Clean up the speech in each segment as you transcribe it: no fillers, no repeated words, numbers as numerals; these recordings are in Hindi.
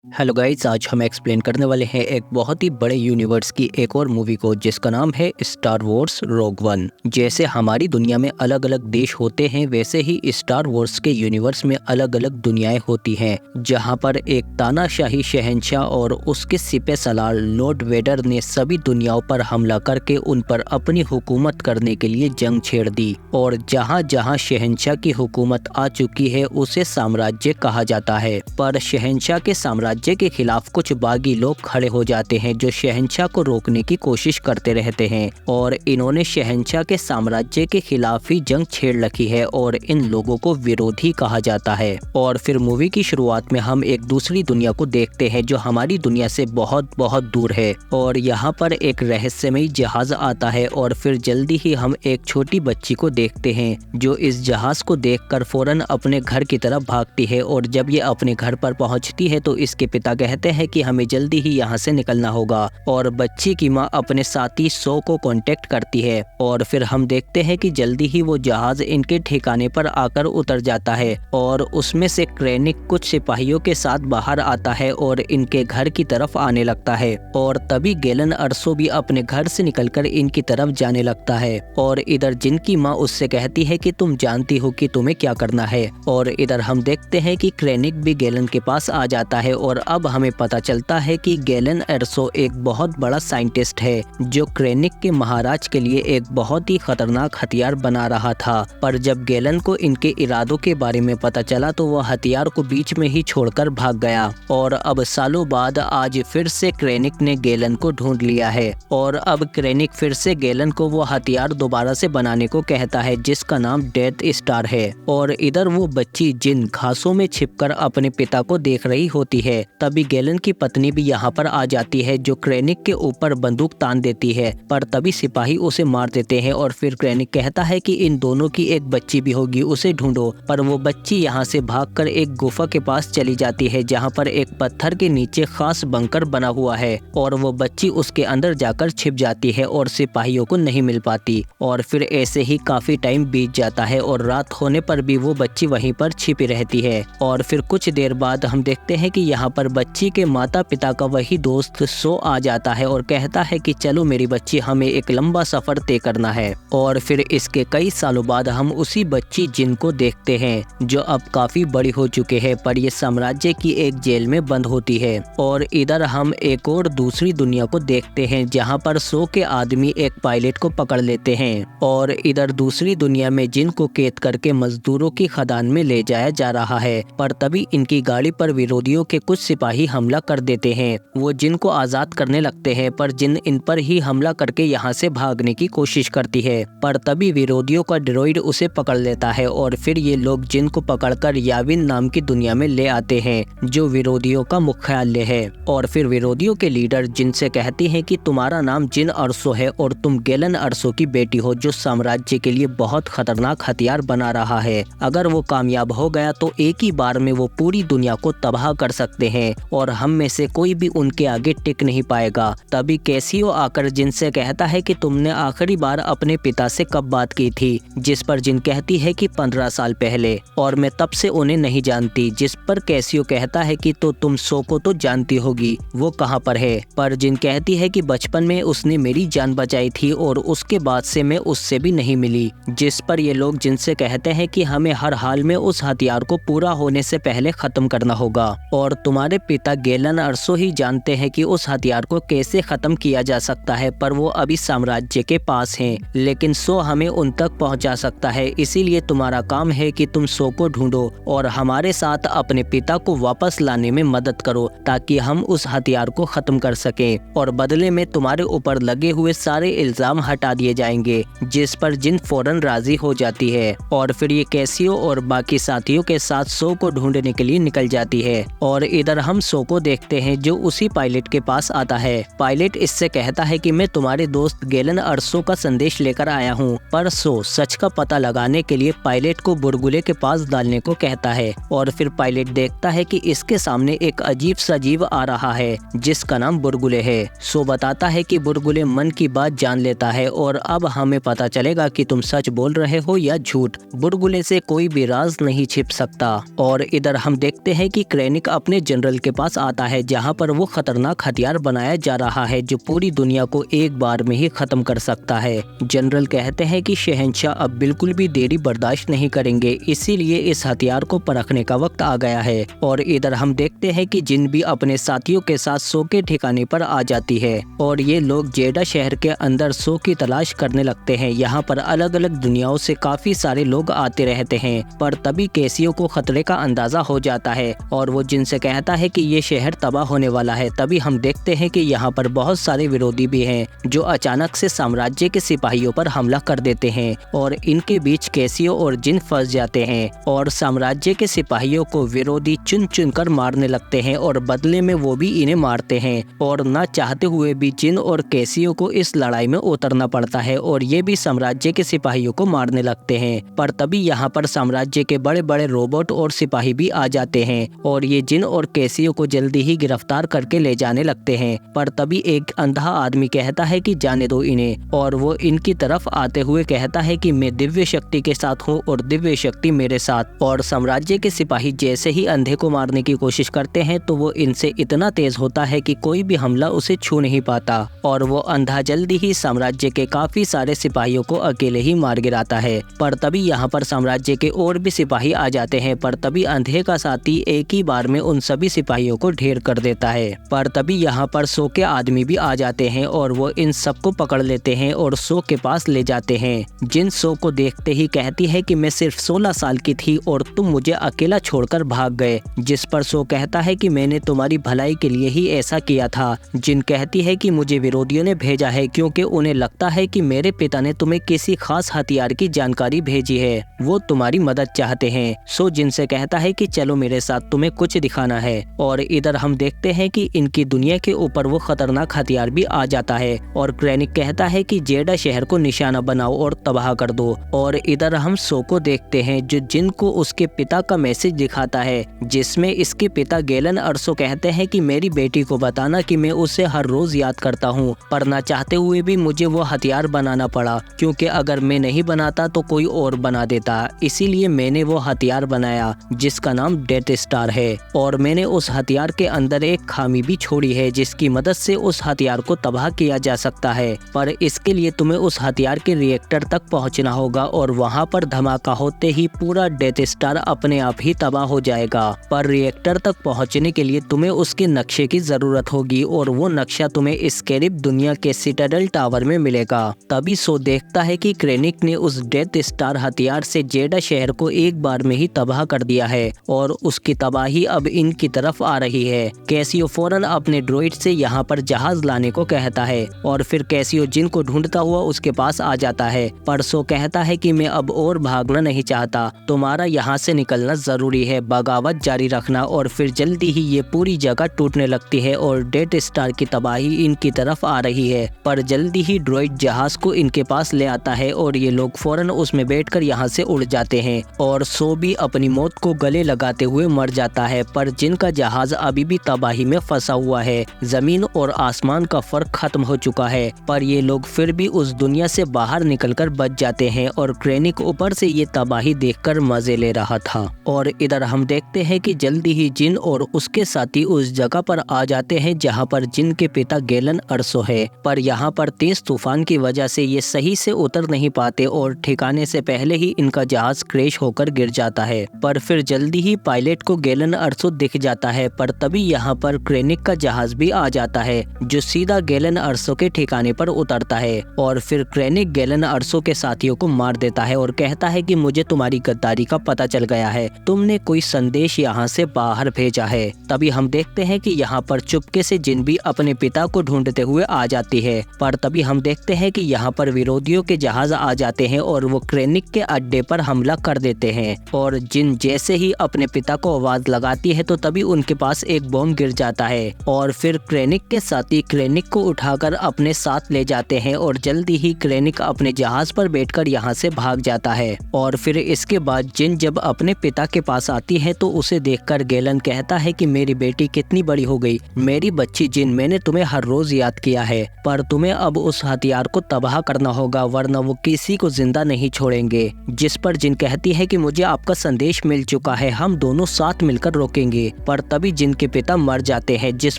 हेलो गाइस, आज हम एक्सप्लेन करने वाले हैं एक बहुत ही बड़े यूनिवर्स की एक और मूवी को जिसका नाम है स्टार वॉर्स रोग वन। जैसे हमारी दुनिया में अलग अलग देश होते हैं, वैसे ही स्टार वॉर्स के यूनिवर्स में अलग अलग दुनियाएं होती हैं, जहां पर एक तानाशाही शहंशाह और उसके सिपह सलार लॉर्ड वेडर ने सभी दुनियाओं पर हमला करके उन पर अपनी हुकूमत करने के लिए जंग छेड़ दी। और जहां जहां शहंशाह की हुकूमत आ चुकी है उसे साम्राज्य कहा जाता है। पर शहंशाह के साम्राज्य के खिलाफ कुछ बागी लोग खड़े हो जाते हैं जो शहंशाह को रोकने की कोशिश करते रहते हैं, और इन्होंने शहंशाह के साम्राज्य के खिलाफ ही जंग छेड़ रखी है और इन लोगों को विरोधी कहा जाता है। और फिर मूवी की शुरुआत में हम एक दूसरी दुनिया को देखते हैं जो हमारी दुनिया से बहुत बहुत दूर है, और यहाँ पर एक रहस्यमयी जहाज आता है। और फिर जल्दी ही हम एक छोटी बच्ची को देखते हैं जो इस जहाज को देखकर फौरन अपने घर की तरफ भागती है। और जब ये अपने घर पर पहुंचती है तो इसके पिता कहते हैं कि हमें जल्दी ही यहाँ से निकलना होगा, और बच्ची की माँ अपने साथी सो को कांटेक्ट करती है। और फिर हम देखते हैं कि जल्दी ही वो जहाज इनके ठिकाने पर आकर उतर जाता है, और उसमें से क्रेनिक कुछ सिपाहियों के साथ बाहर आता है और इनके घर की तरफ आने लगता है। और तभी गैलन अर्सो भी अपने घर से निकलकर इनकी तरफ जाने लगता है। और इधर जिनकी माँ उससे कहती है कि तुम जानती हो कि तुम्हें क्या करना है। और इधर हम देखते हैं कि क्रेनिक भी गैलन के पास आ जाता है, और अब हमें पता चलता है कि गैलन अर्सो एक बहुत बड़ा साइंटिस्ट है जो क्रेनिक के महाराज के लिए एक बहुत ही खतरनाक हथियार बना रहा था। पर जब गैलन को इनके इरादों के बारे में पता चला तो वह हथियार को बीच में ही छोड़कर भाग गया। और अब सालों बाद आज फिर से क्रेनिक ने गैलन को ढूंढ लिया है, और अब क्रेनिक फिर से गैलन को वो हथियार दोबारा से बनाने को कहता है जिसका नाम डेथ स्टार है। और इधर वो बच्ची जिन घासों में छिपकर अपने पिता को देख रही होती है, तभी गैलन की पत्नी भी यहाँ पर आ जाती है जो क्रेनिक के ऊपर बंदूक तान देती है। पर तभी सिपाही उसे मार देते हैं, और फिर क्रेनिक कहता है कि इन दोनों की एक बच्ची भी होगी, उसे ढूंढो। पर वो बच्ची यहाँ से भागकर एक गुफा के पास चली जाती है जहाँ पर एक पत्थर के नीचे खास बंकर बना हुआ है, और वो बच्ची उसके अंदर जाकर छिप जाती है और सिपाहियों को नहीं मिल पाती। और फिर ऐसे ही काफी टाइम बीत जाता है और रात होने पर भी वो बच्ची वहीं पर छिपी रहती है। और फिर कुछ देर बाद हम देखते हैं कि यहाँ पर बच्ची के माता पिता का वही दोस्त सो आ जाता है और कहता है कि चलो मेरी बच्ची, हमें एक लंबा सफर तय करना है। और फिर इसके कई सालों बाद हम उसी बच्ची जिन को देखते हैं जो अब काफी बड़ी हो चुके हैं, पर ये साम्राज्य की एक जेल में बंद होती है। और इधर हम एक और दूसरी दुनिया को देखते हैं जहाँ पर सो के आदमी एक पायलट को पकड़ लेते हैं, और इधर दूसरी दुनिया में जिन को कैद करके मजदूरों की खदान में ले जाया जा रहा है। पर तभी इनकी गाड़ी पर विरोधियों के कुछ सिपाही हमला कर देते हैं। वो जिन को आजाद करने लगते हैं, पर जिन इन पर ही हमला करके यहाँ से भागने की कोशिश करती है। पर तभी विरोधियों का ड्रोइड उसे पकड़ लेता है, और फिर ये लोग जिन को पकड़कर याविन नाम की दुनिया में ले आते हैं जो विरोधियों का मुख्यालय है। और फिर विरोधियों के लीडर जिन से कहती हैं कि तुम्हारा नाम जिन अर्सो है और तुम गैलन अर्सो की बेटी हो जो साम्राज्य के लिए बहुत खतरनाक हथियार बना रहा है। अगर वो कामयाब हो गया तो एक ही बार में वो पूरी दुनिया को तबाह कर सकते हैं और हम में से कोई भी उनके आगे टिक नहीं पाएगा। तभी कैसियो आकर जिन से कहता है कि तुमने आखिरी बार अपने पिता से कब बात की थी, जिस पर जिन कहती है कि 15 साल पहले, और मैं तब से उन्हें नहीं जानती। जिस पर कैसियो कहता है कि तो तुम सो को तो जानती होगी, वो कहाँ पर है। पर जिन कहती है कि बचपन में उसने मेरी जान बचाई थी और उसके बाद से मैं उससे भी नहीं मिली। जिस पर ये लोग जिनसे कहते हैं कि हमें हर हाल में उस हथियार को पूरा होने से पहले खत्म करना होगा, और तुम्हारे पिता गैलन अर्सो ही जानते हैं कि उस हथियार को कैसे खत्म किया जा सकता है, पर वो अभी साम्राज्य के पास हैं, लेकिन सो हमें उन तक पहुंचा सकता है। इसीलिए तुम्हारा काम है कि तुम सो को ढूंढो और हमारे साथ अपने पिता को वापस लाने में मदद करो ताकि हम उस हथियार को खत्म कर सकें, और बदले में तुम्हारे ऊपर लगे हुए सारे इल्जाम हटा दिए जाएंगे। जिस पर जिन फौरन राजी हो जाती है, और फिर ये कैसियो और बाकी साथियों के साथ सो को ढूंढने के लिए निकल जाती है। और इधर हम सो को देखते हैं जो उसी पायलट के पास आता है। पायलट इससे कहता है कि मैं तुम्हारे दोस्त गैलन अर्सो का संदेश लेकर आया हूँ। पर सो सच का पता लगाने के लिए पायलट को बुरगुले के पास डालने को कहता है, और फिर पायलट देखता है कि इसके सामने एक अजीब सा जीव आ रहा है जिसका नाम बुरगुले है। सो बताता है कि बुरगुले मन की बात जान लेता है, और अब हमें पता चलेगा कि तुम सच बोल रहे हो या झूठ। बुरगुले से कोई भी राज नहीं छिप सकता। और इधर हम देखते हैं कि क्रेनिक अपने जनरल के पास आता है जहाँ पर वो खतरनाक हथियार बनाया जा रहा है जो पूरी दुनिया को एक बार में ही खत्म कर सकता है। जनरल कहते हैं कि शहंशाह अब बिल्कुल भी देरी बर्दाश्त नहीं करेंगे, इसीलिए इस हथियार को परखने का वक्त आ गया है। और इधर हम देखते हैं कि जिन भी अपने साथियों के साथ सो के ठिकाने पर आ जाती है और ये लोग जेडा शहर के अंदर सो की तलाश करने लगते हैं। यहाँ पर अलग अलग दुनियाओं से काफी सारे लोग आते रहते हैं, पर तभी कैसियो को खतरे का अंदाजा हो जाता है और वो जिनसे कहता है कि ये शहर तबाह होने वाला है। तभी हम देखते हैं कि यहाँ पर बहुत सारे विरोधी भी हैं जो अचानक से साम्राज्य के सिपाहियों पर हमला कर देते हैं और इनके बीच कैसियो और जिन फंस जाते हैं और साम्राज्य के सिपाहियों को विरोधी चुन चुन कर मारने लगते हैं और बदले में वो भी इन्हें मारते हैं और न चाहते हुए भी जिन और कैसियो को इस लड़ाई में उतरना पड़ता है और ये भी साम्राज्य के सिपाहियों को मारने लगते हैं। पर तभी यहाँ पर साम्राज्य के बड़े बड़े रोबोट और सिपाही भी आ जाते हैं और ये जिन और कैसियो को जल्दी ही गिरफ्तार करके ले जाने लगते हैं। पर तभी एक अंधा आदमी कहता है कि जाने दो इन्हें और वो इनकी तरफ आते हुए कहता है कि मैं दिव्य शक्ति के साथ हूँ और दिव्य शक्ति मेरे साथ। और साम्राज्य के सिपाही जैसे ही अंधे को मारने की कोशिश करते हैं तो वो इनसे इतना तेज होता है कि कोई भी हमला उसे छू नहीं पाता और वो अंधा जल्दी ही साम्राज्य के काफी सारे सिपाहियों को अकेले ही मार गिराता है। पर तभी यहाँ पर साम्राज्य के और भी सिपाही आ जाते हैं, पर तभी अंधे का साथी एक ही बार में उन सभी सिपाहियों को ढेर कर देता है। पर तभी यहाँ पर सो के आदमी भी आ जाते हैं और वो इन सबको पकड़ लेते हैं और सो के पास ले जाते हैं। जिन सो को देखते ही कहती है कि मैं सिर्फ 16 साल की थी और तुम मुझे अकेला छोड़कर भाग गए, जिस पर सो कहता है कि मैंने तुम्हारी भलाई के लिए ही ऐसा किया था। जिन कहती है कि मुझे विरोधियों ने भेजा है क्योंकि उन्हें लगता है कि मेरे पिता ने तुम्हें किसी खास हथियार की जानकारी भेजी है, वो तुम्हारी मदद चाहते हैं। सो जिनसे कहता है कि चलो मेरे साथ, तुम्हें कुछ दिखाना है। और इधर हम देखते हैं कि इनकी दुनिया के ऊपर वो खतरनाक हथियार भी आ जाता है और क्रेनिक कहता है कि जेडा शहर को निशाना बनाओ और तबाह कर दो। और इधर हम सो को देखते हैं जो जिन को उसके पिता का मैसेज दिखाता है जिसमें इसके पिता गैलन अर्सो कहते हैं कि मेरी बेटी को बताना कि मैं उसे हर रोज याद करता हूँ, पर ना चाहते हुए भी मुझे वो हथियार बनाना पड़ा क्योंकि अगर मैं नहीं बनाता तो कोई और बना देता, इसीलिए मैंने वो हथियार बनाया जिसका नाम डेथ स्टार है। और मैंने उस हथियार के अंदर एक खामी भी छोड़ी है जिसकी मदद से उस हथियार को तबाह किया जा सकता है, पर इसके लिए तुम्हें उस हथियार के रिएक्टर तक पहुंचना होगा और वहां पर धमाका होते ही पूरा डेथ स्टार अपने आप ही तबाह हो जाएगा। पर रिएक्टर तक पहुंचने के लिए तुम्हें उसके नक्शे की जरूरत होगी और वो नक्शा तुम्हें स्केरिप दुनिया के सिटाडेल टावर में मिलेगा। तभी सो देखता है कि क्रेनिक ने उस डेथ स्टार हथियार से जेडा शहर को एक बार में ही तबाह कर दिया है और उसकी तबाही अब इनकी तरफ आ रही है। कैसियो फौरन अपने ड्रोइड से यहाँ पर जहाज लाने को कहता है और फिर कैसियो जिन को ढूंढता हुआ उसके पास आ जाता है। पर सो कहता है कि मैं अब और भागना नहीं चाहता, तुम्हारा यहाँ से निकलना जरूरी है, बगावत जारी रखना। और फिर जल्दी ही ये पूरी जगह टूटने लगती है और डेथ स्टार की तबाही इनकी तरफ आ रही है। पर जल्दी ही ड्रोइड जहाज को इनके पास ले आता है और ये लोग फौरन उसमें बैठकर यहाँ से उड़ जाते हैं और सो भी अपनी मौत को गले लगाते हुए मर जाता है। पर जिनका जहाज अभी भी तबाही में फंसा हुआ है, जमीन और आसमान का फर्क खत्म हो चुका है, पर ये लोग फिर भी उस दुनिया से बाहर निकलकर बच जाते हैं और क्रेनिक ऊपर से ये तबाही देखकर मजे ले रहा था। और इधर हम देखते हैं कि जल्दी ही जिन और उसके साथी उस जगह पर आ जाते हैं जहाँ पर जिन के पिता गैलन अर्सो है, पर यहाँ पर तेज तूफान की वजह से ये सही से उतर नहीं पाते और ठिकाने से पहले ही इनका जहाज क्रैश होकर गिर जाता है। पर फिर जल्दी ही पायलट को गैलन अर्सो दिख जाता है, पर तभी यहाँ पर क्रेनिक का जहाज भी आ जाता है जो सीधा गैलन अर्सो के ठिकाने पर उतरता है। और फिर क्रेनिक गैलन अर्सो के साथियों को मार देता है और कहता है कि मुझे तुम्हारी गद्दारी का पता चल गया है, तुमने कोई संदेश यहाँ से बाहर भेजा है। तभी हम देखते हैं कि यहाँ पर चुपके से जिन भी अपने पिता को ढूंढते हुए आ जाती है। पर तभी हम देखते हैं कि यहाँ पर विरोधियों के जहाज आ जाते हैं और वो क्रेनिक के अड्डे पर हमला कर देते हैं। और जिन जैसे ही अपने पिता को आवाज लगाती है तो तभी उनके पास एक बॉम्ब गिर जाता है और फिर क्रेनिक के साथी क्रेनिक को उठाकर अपने साथ ले जाते हैं और जल्दी ही क्रेनिक अपने जहाज पर बैठकर यहाँ से भाग जाता है। और फिर इसके बाद जिन जब अपने पिता के पास आती है तो उसे देखकर गैलन कहता है कि मेरी बेटी कितनी बड़ी हो गई, मेरी बच्ची जिन, मैंने तुम्हें हर रोज याद किया है, पर तुम्हें अब उस हथियार को तबाह करना होगा वरना वो किसी को जिंदा नहीं छोड़ेंगे। जिस पर जिन कहती है कि मुझे आपका संदेश मिल चुका है, हम दोनों साथ मिलकर रोकेंगे। पर तभी जिन के पिता मर जाते हैं, जिस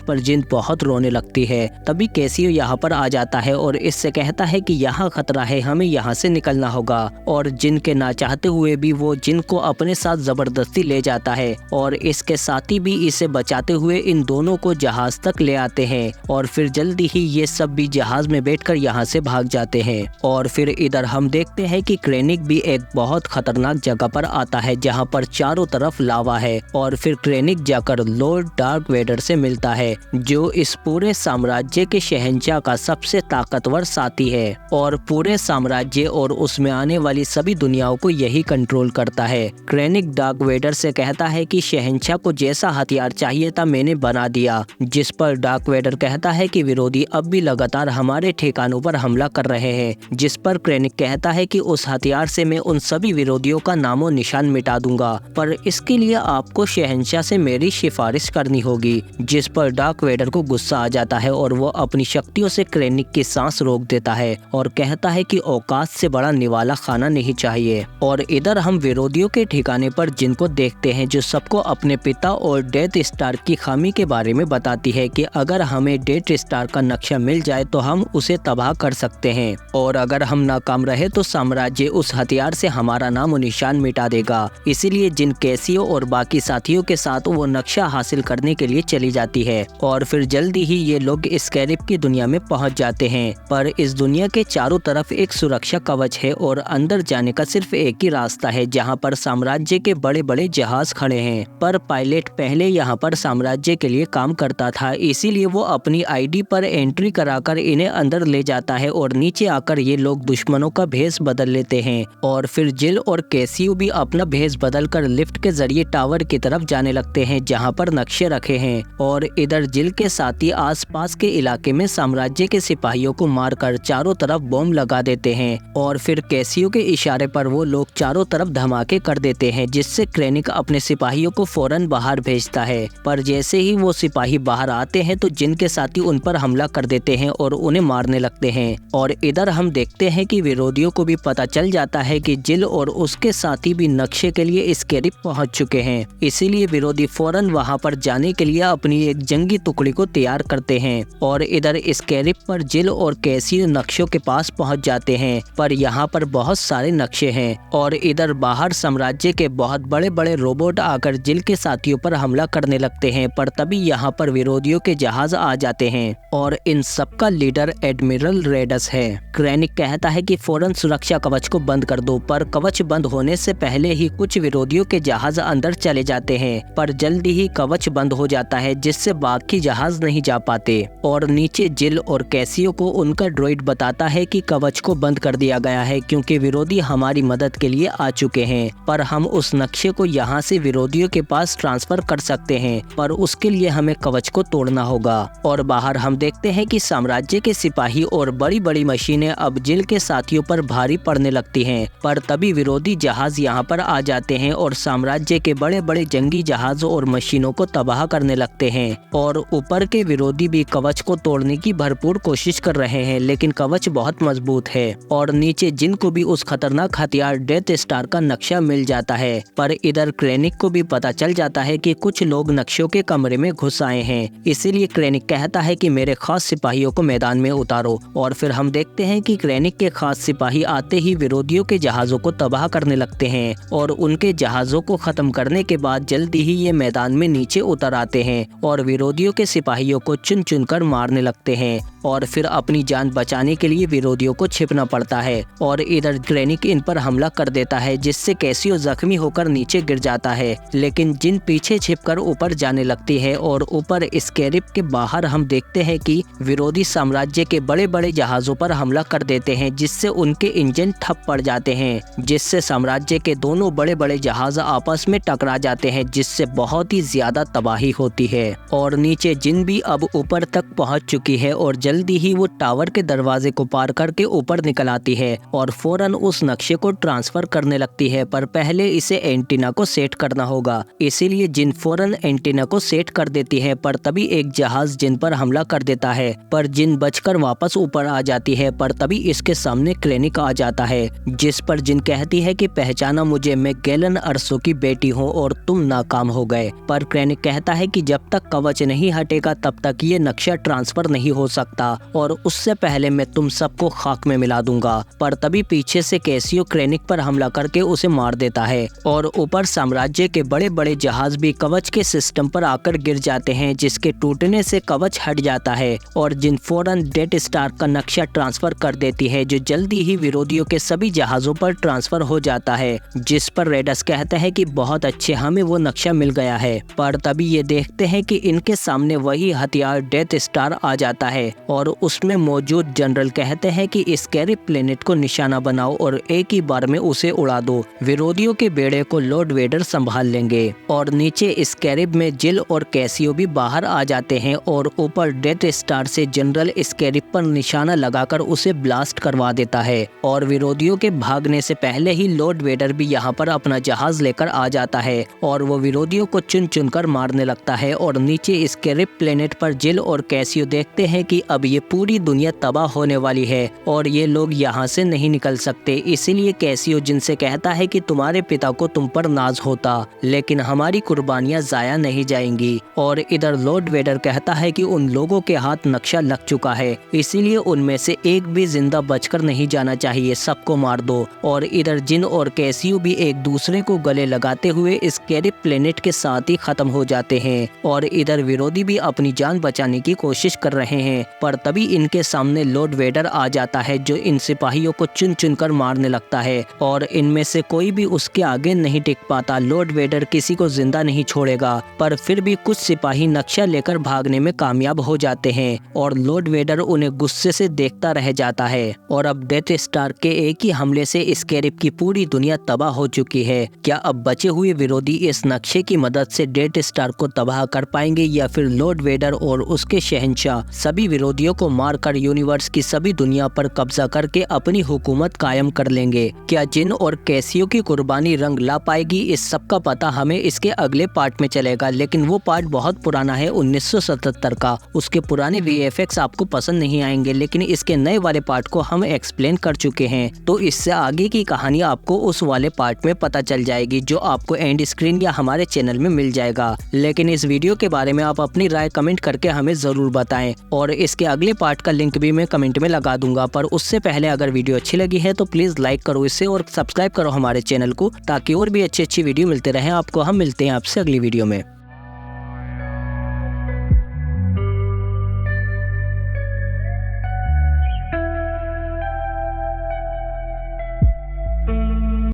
पर जिन बहुत रोने लगती है। तभी कैसियो यहाँ पर आ जाता है और इससे कहता है कि यहाँ खतरा है, हमें यहाँ से निकलना होगा। और जिन के ना चाहते हुए भी वो जिन को अपने साथ जबरदस्ती ले जाता है और इसके साथी भी इसे बचाते हुए इन दोनों को जहाज तक ले आते हैं और फिर जल्दी ही ये सब भी जहाज में बैठकर यहाँ से भाग जाते हैं। और फिर इधर हम देखते हैं कि क्रेनिक भी एक बहुत खतरनाक जगह पर आता है जहाँ पर चारों तरफ लावा है। और फिर क्रेनिक जाकर लॉर्ड डार्क वेडर से मिलता है, जो इस पूरे साम्राज्य के शहंशाह का सबसे ताकतवर साथी है और पूरे साम्राज्य और उसमें आने वाली सभी दुनियाओं को यही कंट्रोल करता है। क्रेनिक डार्क वेडर से कहता है कि शहंशाह को जैसा हथियार चाहिए था मैंने बना दिया, जिस पर डार्क वेडर कहता है कि विरोधी अब भी लगातार हमारे ठिकानों पर हमला कर रहे हैं, जिस पर क्रेनिक कहता है कि उस हथियार से मैं उन सभी विरोधियों का नामो निशान मिटा दूंगा, पर इसके लिए आपको शहंशाह से मेरी सिफारिश करनी होगी। जिस पर डार्क वेडर को गुस्सा आ जाता है और वो अपनी शक्तियों से क्रेनिक की सांस रोक देता है और कहता है कि औकात से बड़ा निवाला खाना नहीं चाहिए। और इधर हम विरोधियों के ठिकाने पर जिनको देखते हैं, जो सबको अपने पिता और डेथ स्टार की खामी के बारे में बताती है कि अगर हमें डेथ स्टार का नक्शा मिल जाए तो हम उसे तबाह कर सकते हैं और अगर हम नाकाम रहे तो साम्राज्य उस हथियार से हमारा नाम और निशान मिटा देगा। इसीलिए जिन कैसियो और बाकी साथियों के साथ वो नक्शा हासिल करने के लिए चली जाती है और फिर जल्दी ही ये लोग स्कैरिब की दुनिया में पहुंच जाते हैं। पर इस दुनिया के चारों तरफ एक सुरक्षा कवच है और अंदर जाने का सिर्फ एक ही रास्ता है, जहां पर साम्राज्य के बड़े बड़े जहाज खड़े हैं। पर पायलट पहले यहां पर साम्राज्य के लिए काम करता था, इसीलिए वो अपनी आईडी पर एंट्री कराकर इन्हें अंदर ले जाता है और नीचे आकर ये लोग दुश्मनों का भेष बदल लेते हैं। और फिर जिल और कैसियो भी अपना भेष बदलकर लिफ्ट के जरिए टावर की तरफ जाने लगते हैं जहां पर नक्शे रखे हैं। और इधर जिल के साथी आसपास के इलाके में साम्राज्य के सिपाहियों को मारकर चारों तरफ बम लगा देते हैं और फिर कैसियो के इशारे पर वो लोग चारों तरफ धमाके कर देते हैं, जिससे क्रेनिक अपने सिपाहियों को फौरन बाहर भेजता है। पर जैसे ही वो सिपाही बाहर आते हैं तो जिन के साथी उन पर हमला कर देते हैं और उन्हें मारने लगते हैं। और इधर हम देखते हैं कि विरोधियों को भी पता चल जाता है कि जिल और उसके साथी भी नक्शे के लिए स्कैरिब पहुंच चुके हैं, इसीलिए विरोधी फौरन वहां पर जाने के लिए अपनी एक जंगी टुकड़ी को तैयार करते हैं। और इधर स्कैरिब पर जिल और कैसियो नक्शों के पास पहुंच जाते हैं, पर यहाँ पर बहुत सारे नक्शे हैं। और इधर बाहर साम्राज्य के बहुत बड़े बड़े रोबोट आकर जिल के साथियों पर हमला करने लगते हैं, पर तभी यहाँ पर विरोधियों के जहाज आ जाते हैं और इन सबका लीडर एडमिरल रेडस है। क्रेनिक कहता है कि फौरन सुरक्षा कवच को बंद कर दो, पर कवच बंद होने से पहले ही कुछ विरोधियों के जहाज अंदर चले जाते हैं, पर जल्दी ही कवच बंद हो जाता है जिससे बाकी जहाज नहीं जा पाते। और नीचे जिल और कैसियो को उनका ड्रॉइड बताता है कि कवच को बंद कर दिया गया है क्योंकि विरोधी हमारी मदद के लिए आ चुके हैं, पर हम उस नक्शे को यहाँ से विरोधियों के पास ट्रांसफर कर सकते हैं, पर उसके लिए हमें कवच को तोड़ना होगा। और बाहर हम देखते हैं कि साम्राज्य के सिपाही और बड़ी बड़ी मशीनें अब जिल के साथियों पर भारी पड़ने लगती हैं, पर तभी विरोधी जहाज यहाँ पर आ जाते हैं और साम्राज्य के बड़े बड़े जंगी जहाजों और मशीनों को तबाह करने लगते हैं। और ऊपर के विरोधी भी कवच को तोड़ने की भरपूर कोशिश कर रहे हैं, लेकिन कवच बहुत मजबूत है। और नीचे जिन को भी उस खतरनाक हथियार डेथ स्टार का नक्शा मिल जाता है, पर इधर क्रेनिक को भी पता चल जाता है कि कुछ लोग नक्शों के कमरे में घुस आए हैं, इसीलिए क्रेनिक कहता है कि मेरे खास सिपाहियों को मैदान में उतारो। और फिर हम देखते हैं कि क्रेनिक के खास सिपाही आते ही विरोधियों के जहाजों को तबाह करने लगते हैं और उनके जहाजों को खत्म करने के बाद जल्दी ही ये मैदान में नीचे उतर आते हैं और विरोधियों के सिपाहियों को चुन चुन कर मारने लगते हैं। और फिर अपनी जान बचाने के लिए विरोधियों को छिपना पड़ता है और इधर क्रेनिक इन पर हमला कर देता है, जिससे कैसियो जख्मी होकर नीचे गिर जाता है, लेकिन जिन पीछे छिपकर ऊपर जाने लगती है। और ऊपर स्कैरिब के बाहर हम देखते हैं कि विरोधी साम्राज्य के बड़े बड़े जहाजों पर हमला कर देते हैं, जिससे उनके इंजन ठप पड़ जाते हैं, जिससे साम्राज्य के दोनों बड़े बड़े जहाज आपस में टकरा जाते हैं, जिससे बहुत ही ज्यादा तबाही होती है। और नीचे जिन भी अब ऊपर तक पहुंच चुकी है और जल्दी ही वो टावर के दरवाजे को पार करके ऊपर निकल आती है और फौरन उस नक्शे को ट्रांसफर करने लगती है, पर पहले इसे एंटीना को सेट करना होगा, इसीलिए जिन फौरन एंटीना को सेट कर देती है। पर तभी एक जहाज जिन पर हमला कर देता है, पर जिन बचकर वापस ऊपर आ जाती है, पर तभी इसके सामने क्रेनिक आ जाता है, जिस पर जिन कहती है कि पहचाना मुझे, मैं गैलन अर्सो की बेटी हूँ और तुम नाकाम हो गए। पर क्रेनिक कहता है कि जब तक कवच नहीं हटेगा तब तक ये नक्शा ट्रांसफर नहीं हो सकता और उससे पहले मैं तुम सबको खाक में मिला दूंगा। पर तभी पीछे से कैसियो क्रेनिक पर हमला करके उसे मार देता है और ऊपर साम्राज्य के बड़े बड़े जहाज भी कवच के सिस्टम पर आकर गिर जाते हैं, जिसके टूटने से कवच हट जाता है और जिन फौरन डेथ स्टार का नक्शा ट्रांसफर कर देती है, जो जल्दी ही विरोधियों के सभी जहाजों पर ट्रांसफर हो जाता है। जिस पर रेडस कहता है कि बहुत अच्छे, हमें वो नक्शा मिल गया है। पर तभी ये देखते हैं कि इनके सामने वही हथियार डेथ स्टार आ जाता है और उसमें मौजूद जनरल कहते हैं कि स्कैरिब प्लेनेट को निशाना बनाओ और एक ही बार में उसे उड़ा दो। विरोधियों के बेड़े को लॉर्ड वेडर संभाल लेंगे। और नीचे स्कैरिब में जिल और कैसियो भी बाहर आ जाते हैं और ऊपर डेथ स्टार से जनरल स्कैरिब पर निशाना लगाकर उसे ब्लास्ट करवा देता है। और विरोधियों के भागने से पहले ही लॉर्ड वेडर भी यहाँ पर अपना जहाज लेकर आ जाता है और वो विरोधियों को चुन चुन कर मारने लगता है। और नीचे स्कैरिब प्लेनेट पर जिल और कैसियो देखते हैं कि अब ये पूरी दुनिया तबाह होने वाली है और ये लोग यहाँ से नहीं निकल सकते। इसीलिए कैसियो जिनसे कहता है कि तुम्हारे पिता को तुम पर नाज होता, लेकिन हमारी कुर्बानियां जाया नहीं जाएंगी। और इधर लॉर्ड वेडर कहता है कि उन लोगों के हाथ नक्शा लग चुका है, इसीलिए उनमें से एक भी जिंदा बचकर नहीं जाना चाहिए, सबको मार दो। और इधर जिन और कैसियो भी एक दूसरे को गले लगाते हुए स्कैरिब प्लेनेट के साथ ही खत्म हो जाते हैं। और इधर विरोधी भी अपनी जान बचाने की कोशिश कर रहे हैं, पर तभी इनके सामने लॉर्ड वेडर आ जाता है, जो इन सिपाहियों को चुन चुन कर मारने लगता है और इनमें से कोई भी उसके आगे नहीं टिक पाता। लॉर्ड वेडर किसी को जिंदा नहीं छोड़ेगा, पर फिर भी कुछ सिपाही नक्शा लेकर भागने में कामयाब हो जाते हैं और लॉर्ड वेडर उन्हें गुस्से से देखता रह जाता है। और अब डेथ स्टार के एक ही हमले से स्कैरिब की पूरी दुनिया तबाह हो चुकी है। क्या अब बचे हुए विरोधी इस नक्शे की मदद से डेथ स्टार को तबाह कर पाएंगे या फिर लॉर्ड वेडर और उसके शहंशाह सभी विरोधियों को मारकर यूनिवर्स की सभी दुनिया पर कब्जा करके अपनी हुकूमत कायम कर लेंगे? क्या जिन और कैसियो की कुर्बानी रंग ला पाएगी? इस सब का पता हमें इसके अगले पार्ट में चलेगा, लेकिन वो पार्ट बहुत पुराना है, 1977 का। उसके पुराने VFX आपको पसंद नहीं आएंगे, लेकिन इसके नए वाले पार्ट को हम एक्सप्लेन कर चुके हैं, तो इससे आगे की कहानी आपको उस वाले पार्ट में पता चल जाएगी, जो आपको एंड स्क्रीन या हमारे चैनल में मिल जाएगा। लेकिन इस वीडियो के बारे में आप अपनी राय कमेंट करके हमें जरूर बताएं और इसके अगले पार्ट का लिंक भी मैं कमेंट में लगा दूंगा। पर उससे पहले अगर वीडियो अच्छी लगी है तो प्लीज लाइक करो इसे और सब्सक्राइब करो हमारे चैनल को, ताकि और भी अच्छी अच्छी वीडियो मिलते रहे आपको। हम मिलते हैं आपसे अगली वीडियो में।